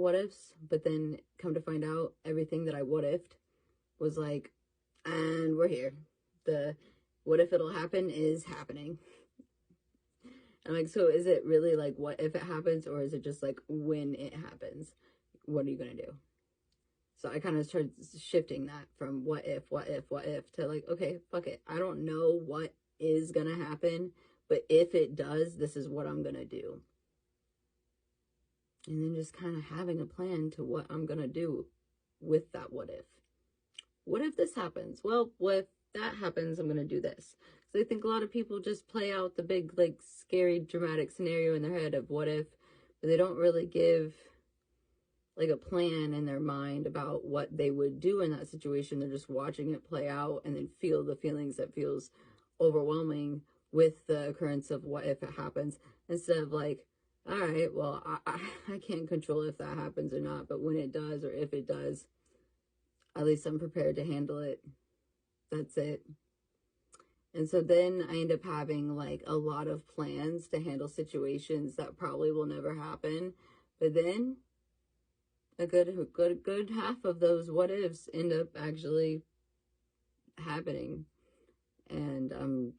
what ifs, but then come to find out everything that I what ifed was like, and we're here. The what if it'll happen is happening. And I'm like, so is it really like what if it happens, or is it just like when it happens? What are you gonna do? So I kind of started shifting that from what if to like, okay, fuck it. I don't know what is gonna happen, but if it does, this is what I'm gonna do. And then just kind of having a plan to what I'm gonna do with that what if. What if this happens? Well, what if that happens? I'm gonna do this. So I think a lot of people just play out the big, like, scary, dramatic scenario in their head of what if, but they don't really give like a plan in their mind about what they would do in that situation. They're just watching it play out and then feel the feelings that feels overwhelming with the occurrence of what if it happens, instead of like, all right, well, I can't control if that happens or not, but when it does, or if it does, at least I'm prepared to handle it. That's it. And so then I end up having like a lot of plans to handle situations that probably will never happen. But then a good half of those what ifs end up actually happening. And I'm just